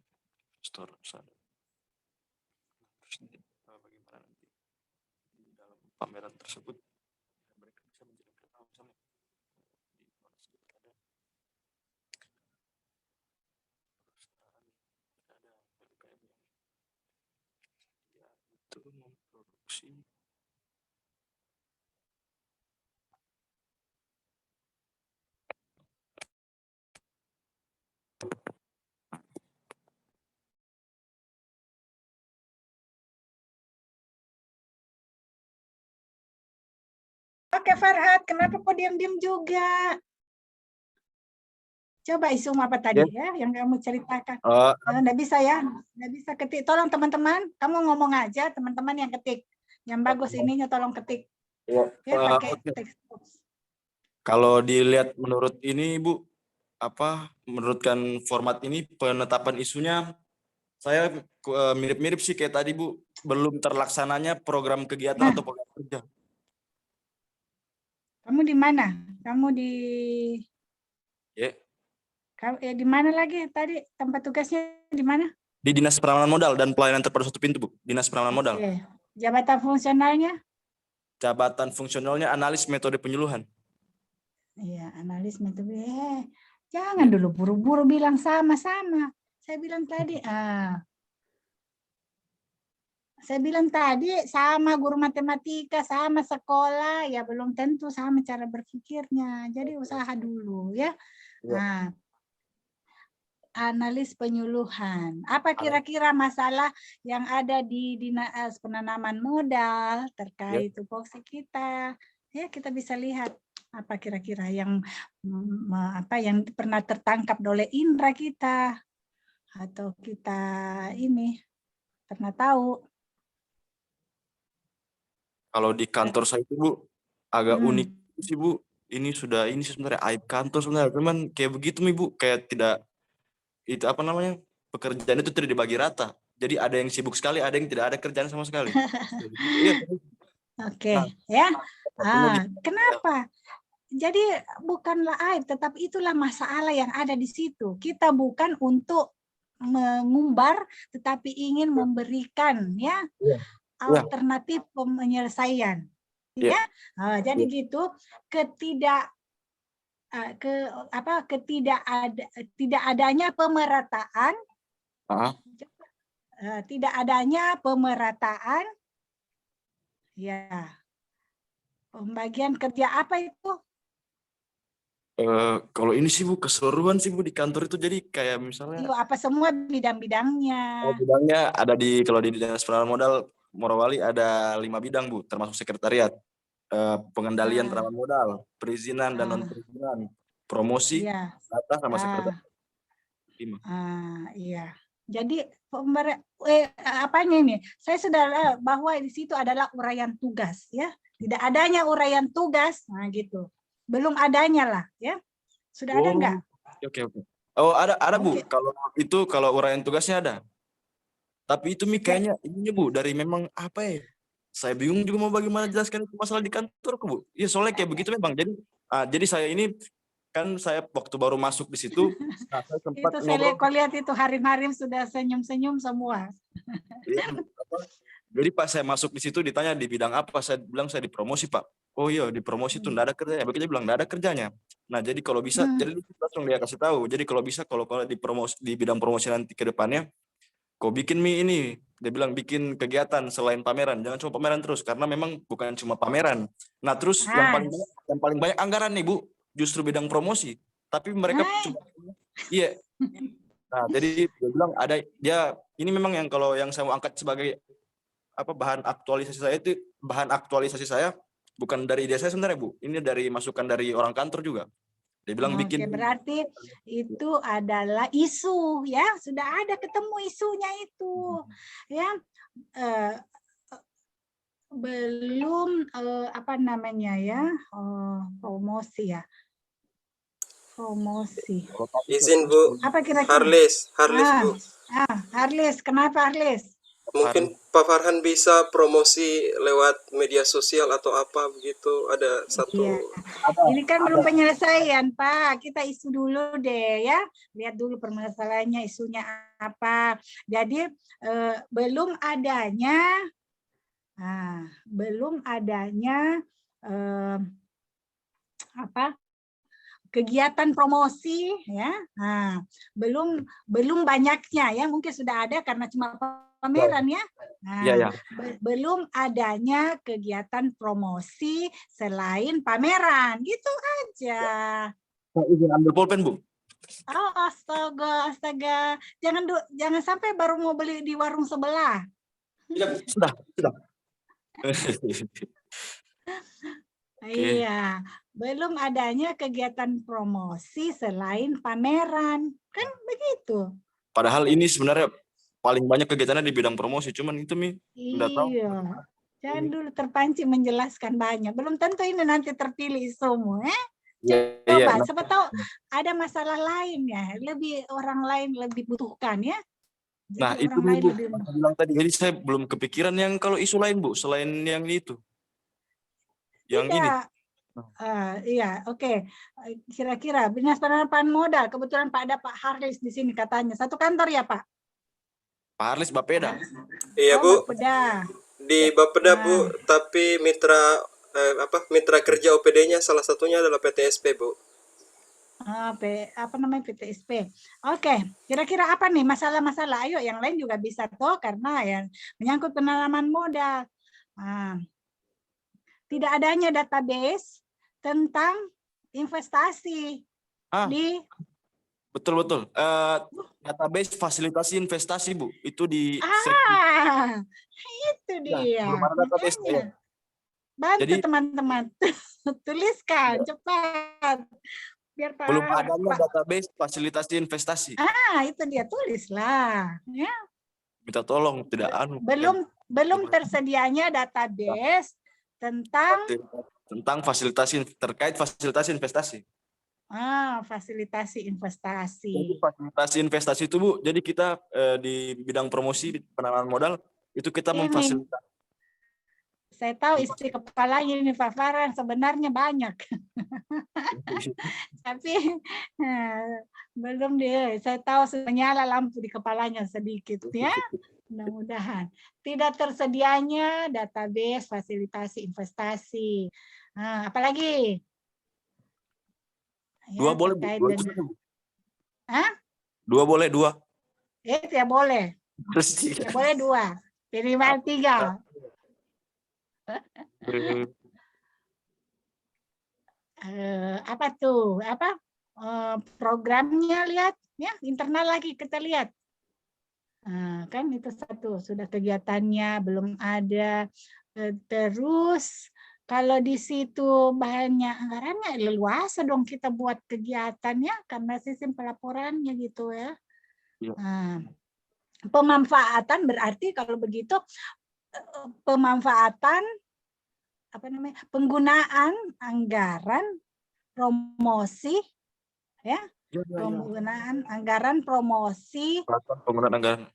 investor besar. Terus bagaimana nanti di dalam pameran tersebut mereka bisa menjadi kenal misalnya di Indonesia ada perusahaan ada UMKM yang itu memproduksi Oke Farhad, kenapa kok diam-diam juga? Coba isu apa tadi ya yang kamu ceritakan? Nggak bisa ya, nggak bisa ketik. Tolong teman-teman, kamu ngomong aja teman-teman yang ketik. Yang bagus ininya tolong ketik. Ya pakai teks box. Kalau dilihat menurut ini Bu, menurutkan format ini penetapan isunya saya mirip-mirip sih kayak tadi Bu, belum terlaksananya program kegiatan atau program kerja. Kamu di mana? Kamu di di mana lagi tadi tempat tugasnya di mana? Di Dinas Penanaman Modal dan Pelayanan Terpadu Satu Pintu Bu, Dinas Penanaman Modal. Jabatan fungsionalnya? Jabatan fungsionalnya analis metode penyuluhan. Iya, analis metode. Jangan dulu buru-buru bilang sama-sama. Saya bilang tadi, saya bilang tadi sama guru matematika, sama sekolah, ya belum tentu sama cara berpikirnya. Jadi usaha dulu ya. Nah, analis penyuluhan. Apa kira-kira masalah yang ada di Dinas Penanaman Modal terkait tupoksi kita? Ya, kita bisa lihat apa kira-kira yang yang pernah tertangkap oleh indera kita atau kita ini pernah tahu. Kalau di kantor saya itu Bu agak unik sih Bu. Ini sebenarnya aib kantor sebenarnya. Cuman kayak begitu nih Bu, kayak tidak itu pekerjaan itu tidak dibagi rata. Jadi ada yang sibuk sekali, ada yang tidak ada kerjaan sama sekali. Oke, ya. Kenapa? Jadi bukanlah aib, tetapi itulah masalah yang ada di situ. Kita bukan untuk mengumbar, tetapi ingin memberikan alternatif penyelesaian. Ya, jadi gitu tidak adanya pemerataan, tidak adanya pemerataan, ya pembagian kerja apa itu? Kalau ini sih Bu keseluruhan sih Bu di kantor itu jadi kayak misalnya. Apa semua bidang-bidangnya? Bidangnya ada kalau di Dinas Penanaman Modal Morowali ada 5 bidang Bu, termasuk sekretariat, pengendalian penanaman modal, perizinan dan non perizinan, promosi, data sama sekretariat. 5. Iya. Jadi apanya ini? Saya sudah bahwa di situ adalah uraian tugas ya. Tidak adanya uraian tugas, nah gitu. Belum adanya lah ya. Sudah ada enggak? Oke. Oh, ada Bu. Kalau uraian tugasnya ada. Tapi itu kayaknya ininya Bu dari memang apa ya? Saya bingung juga mau bagaimana jelaskan itu masalah di kantor Bu. Iya soalnya kayak begitu memang. Jadi saya ini kan saya waktu baru masuk di situ, saya sempat itu saya lihat itu hari-hari sudah senyum-senyum semua. Jadi pas saya masuk di situ ditanya di bidang apa, saya bilang saya di promosi Pak. Oh iya di promosi itu enggak ada kerjanya. Begitu bilang enggak ada kerjanya. Nah jadi kalau bisa, jadi langsung dia kasih tahu. Jadi kalau bisa kalau di bidang promosi nanti ke depannya, kok bikin ini. Dia bilang bikin kegiatan selain pameran, jangan cuma pameran terus karena memang bukan cuma pameran. Nah terus yang paling banyak anggaran nih Bu, justru bidang promosi. Tapi mereka cuma Nah jadi dia bilang ini memang yang kalau yang saya mau angkat sebagai bahan aktualisasi saya bukan dari ide saya sebenarnya Bu. Ini dari masukan dari orang kantor juga. Dia bilang bikin. Berarti itu adalah isu ya, sudah ada ketemu isunya itu ya. Belum promosi ya. promosi. Izin Bu, Apa kira-kira? Harlis Ah, Bu. Harlis, kenapa Harlis? Mungkin Pak Farhan bisa promosi lewat media sosial atau apa begitu. Ada satu. Iya. Ini kan belum penyelesaian, Pak. Kita isu dulu deh ya. Lihat dulu permasalahannya, isunya apa. Jadi belum adanya kegiatan promosi ya. Belum banyaknya ya, mungkin sudah ada karena cuma pameran ya. Belum adanya kegiatan promosi selain pameran, gitu aja. Izin ambil pulpen, Bu. Oh, astaga. Jangan sampai baru mau beli di warung sebelah. Sudah. Iya, belum adanya kegiatan promosi selain pameran, kan begitu. Padahal ini sebenarnya paling banyak kegiatannya di bidang promosi, cuman itu nggak tahu. Iya, jangan dulu terpancing menjelaskan banyak. Belum tentu ini nanti terpilih semua. Coba, siapa tahu ada masalah lain ya, orang lain lebih butuhkan ya. Jadi Nah itu orang lain Bu, lebih bilang tadi. Jadi saya belum kepikiran yang kalau isu lain Bu, selain yang itu. Yang ini. Iya, oke. Kira-kira Dinas Penanaman Modal, kebetulan ada Pak Harlis di sini katanya. Satu kantor ya Pak? Pak Harlis Bapeda. Iya Bu, Bapeda. di Bapeda Bu, tapi mitra kerja OPD-nya salah satunya adalah PTSP Bu. PTSP. Oke, kira-kira apa nih masalah-masalah? Ayo, yang lain juga bisa toh, karena yang menyangkut penanaman modal. Tidak adanya database tentang investasi di. Betul. Database fasilitasi investasi Bu, itu di. Itu dia. Belum ada database. Bantu teman-teman, tuliskan cepat. Biar Pak. Belum adanya database fasilitasi investasi. Itu dia, tulislah. Ya. Minta tolong, tidak Belum tersedianya database tentang terkait fasilitasi investasi. Fasilitasi investasi. Jadi fasilitasi investasi itu Bu, jadi kita di bidang promosi penanaman modal itu kita memfasilitasi. Saya tahu isi kepalanya ini Pak Farhan sebenarnya banyak. Tapi belum dia. Saya tahu menyala lampu di kepalanya sedikit ya. Mudah-mudahan. Tidak tersedianya database fasilitasi investasi. Apalagi? Dua boleh Bu. Dua boleh, dua. Ya boleh. Ya boleh dua. Minimal 3. Apa tuh? Programnya lihat ya, internal lagi kita lihat. Kan itu satu, sudah kegiatannya belum ada. Terus kalau di situ bahannya anggarannya leluasa dong kita buat kegiatannya karena sistem pelaporannya gitu ya. Pemanfaatan berarti kalau begitu penggunaan anggaran promosi ya. Penggunaan anggaran promosi. Penggunaan anggaran.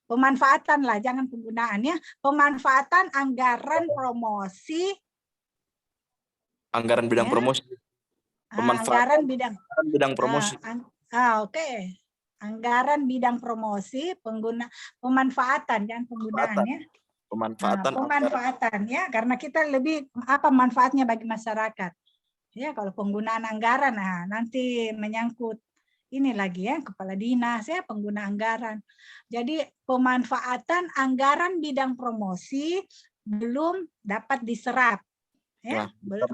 Pemanfaatan lah, jangan penggunaannya. Pemanfaatan anggaran promosi. Anggaran bidang promosi. Anggaran bidang promosi. Oke. Anggaran bidang promosi, pemanfaatan, jangan penggunaannya. Pemanfaatan ya, karena kita lebih apa manfaatnya bagi masyarakat. Ya, kalau penggunaan anggaran, nanti menyangkut ini lagi ya, kepala dinas ya, pengguna anggaran. Jadi pemanfaatan anggaran bidang promosi belum dapat diserap. Ya, belum.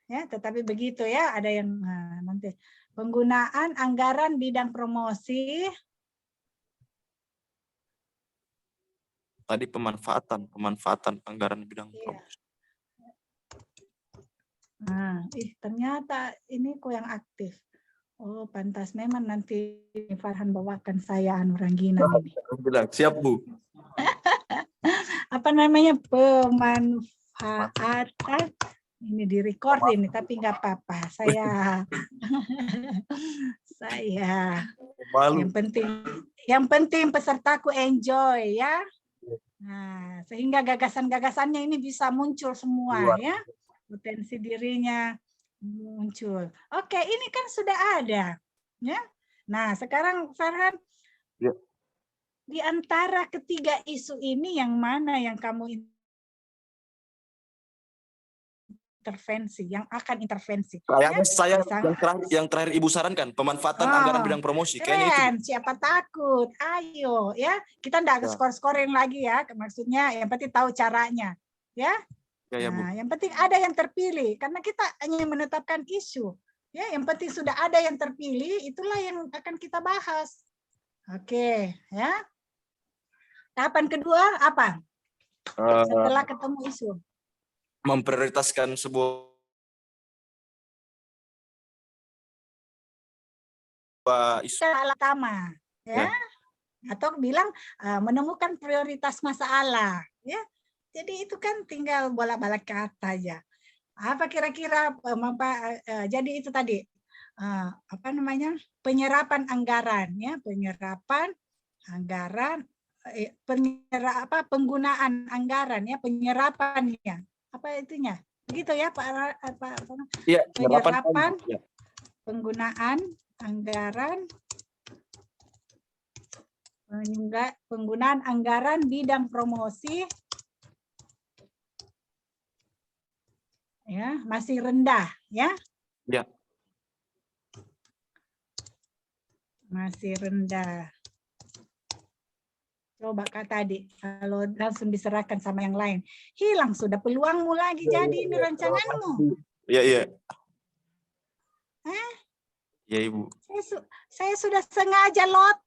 Ya, tetapi begitu ya, ada yang nanti penggunaan anggaran bidang promosi. Tadi pemanfaatan anggaran bidang promosi. Ternyata ini kok yang aktif. Oh, pantas memang nanti Farhan bawakan saya Ranggina ini. Siap Bu. Apa namanya, pemanfaatan Ini di-record ini, tapi nggak apa-apa. Saya Malu. yang penting pesertaku enjoy ya. Nah, sehingga gagasan-gagasannya ini bisa muncul semua ya. Potensi dirinya muncul. Oke, ini kan sudah ada ya. Nah, sekarang Farhan, Ya. di antara ketiga isu ini yang mana yang kamu intervensi, yang akan intervensi? Kayaknya saya Misalnya- yang terakhir Ibu sarankan, pemanfaatan anggaran bidang promosi. Kayaknya itu. Keren, siapa takut? Ayo ya, kita enggak Ya. skor-skorin lagi ya. Maksudnya yang penting tahu caranya, ya. Ya, Bu. Nah, yang penting ada yang terpilih karena kita hanya menetapkan isu. Ya, yang penting sudah ada yang terpilih, itulah yang akan kita bahas. Oke, ya. Tahapan kedua apa? Setelah ketemu isu. Memprioritaskan sebuah isu. Skala pertama, ya. Atau bilang menemukan prioritas masalah, ya. Jadi itu kan tinggal bolak-balik kata aja. Apa kira-kira jadi itu tadi apa namanya? Penyerapan anggaran ya, penyerapan anggaran penggunaan anggaran ya, penyerapannya. Apa itunya? Begitu ya, Pak Iya, penyerapan ya. penggunaan anggaran penggunaan anggaran bidang promosi ya masih rendah ya. Ya. Masih rendah. Coba Kak tadi, kalau langsung diserahkan sama yang lain, hilang sudah peluangmu lagi jadi ini rancanganmu. Iya, iya. Ya, Ibu. Saya sudah sengaja lot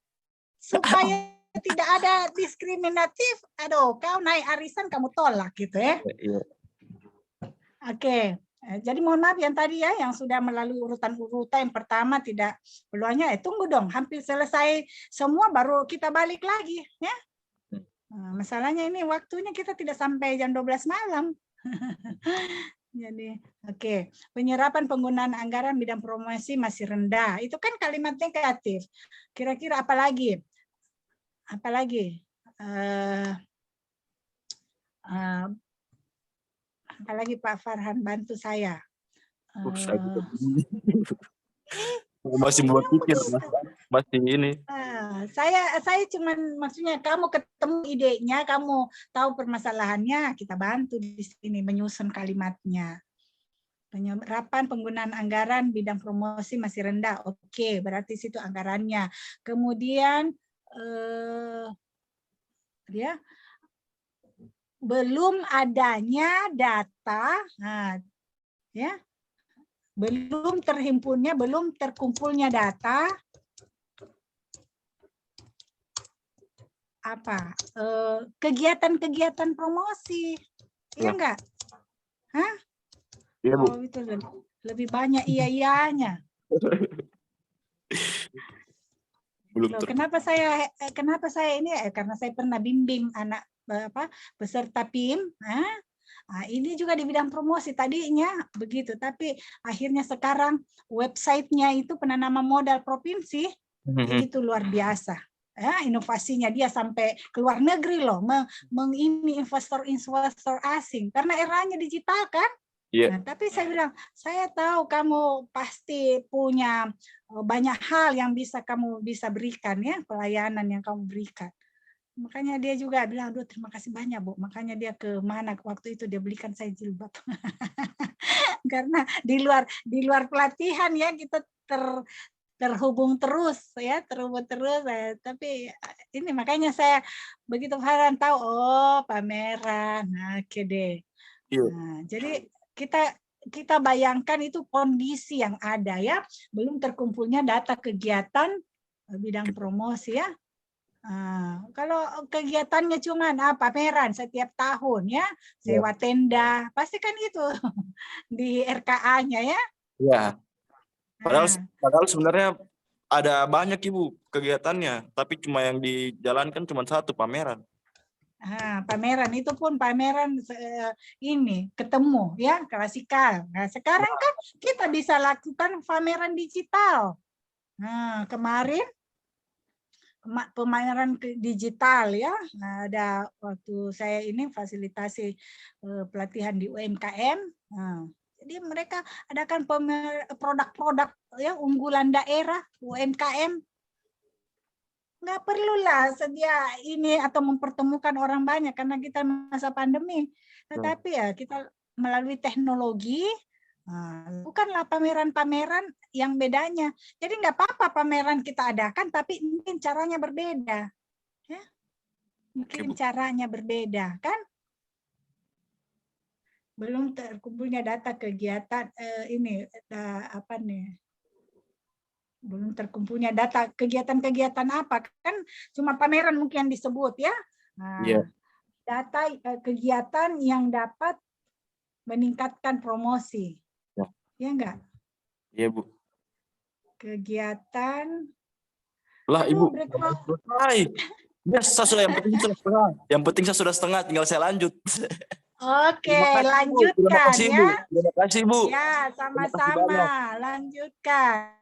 supaya tidak ada diskriminatif. Aduh, kau naik arisan kamu tolak gitu ya. Iya. Oke. Jadi mohon maaf yang tadi ya, yang sudah melalui urutan-urutan yang pertama tidak peluangnya, tunggu dong, hampir selesai semua baru kita balik lagi ya. Nah, masalahnya ini waktunya kita tidak sampai jam 12 malam. Jadi, oke. Penyerapan penggunaan anggaran bidang promosi masih rendah. Itu kan kalimat negatif. Kira-kira apa lagi? Apa lagi? Apalagi Pak Farhan bantu saya. Masih buat pikir, masih ini. Saya cuman maksudnya kamu ketemu idenya, kamu tahu permasalahannya, kita bantu di sini menyusun kalimatnya. Penyerapan penggunaan anggaran bidang promosi masih rendah. Oke, berarti situ anggarannya. Kemudian ya belum adanya data, ya, belum terhimpunnya, belum terkumpulnya data apa kegiatan-kegiatan promosi, iya enggak? Hah? Iya, Bu. Oh itu lebih banyak iya-iyanya. Belum Loh, kenapa saya ini karena saya pernah bimbing anak peserta PIM, ini juga di bidang promosi tadinya begitu, tapi akhirnya sekarang websitenya itu penanaman modal provinsi begitu luar biasa. Inovasinya dia sampai ke luar negeri loh, ini investor asing karena eranya digital kan. Yeah. Nah, tapi saya bilang, saya tahu kamu pasti punya banyak hal yang kamu bisa berikan ya, pelayanan yang kamu berikan. Makanya dia juga bilang, aduh terima kasih banyak Bu. Makanya dia ke mana waktu itu dia belikan saya jilbab. Karena di luar pelatihan ya kita terhubung terus ya, tapi ini makanya saya begitu Farhan tahu pameran. Nah, oke deh. Yeah. Nah, jadi kita bayangkan itu kondisi yang ada ya, belum terkumpulnya data kegiatan bidang promosi ya. Kalau kegiatannya cuma pameran setiap tahun ya, sewa tenda, pasti kan itu di RKA-nya ya. Iya. Padahal sebenarnya ada banyak Ibu kegiatannya, tapi cuma yang dijalankan cuma satu, pameran. Pameran itu pun pameran ini ketemu ya klasikal. Nah, sekarang kan kita bisa lakukan pameran digital. Nah, kemarin pameran digital ya. Nah, ada waktu saya ini fasilitasi pelatihan di UMKM. Nah, jadi mereka adakan produk-produk ya unggulan daerah UMKM. Nggak perlulah sedia ini atau mempertemukan orang banyak karena kita masa pandemi. Tetapi ya kita melalui teknologi, bukanlah pameran-pameran yang bedanya. Jadi nggak apa-apa pameran kita adakan, tapi mungkin caranya berbeda. Ya? Mungkin caranya berbeda, kan? Belum terkumpulnya data kegiatan ini apa nih? Belum terkumpulnya data kegiatan-kegiatan apa, kan cuma pameran mungkin yang disebut ya. Nah, data kegiatan yang dapat meningkatkan promosi. Ya enggak? Iya, Bu. Kegiatan Lah, Ibu. Hai. Biasa sudah, yang penting sudah setengah. Yang penting saya sudah setengah, tinggal saya lanjut. Oke, lanjutkan ya. Terima kasih, Bu. Ya, sama-sama. Lanjutkan.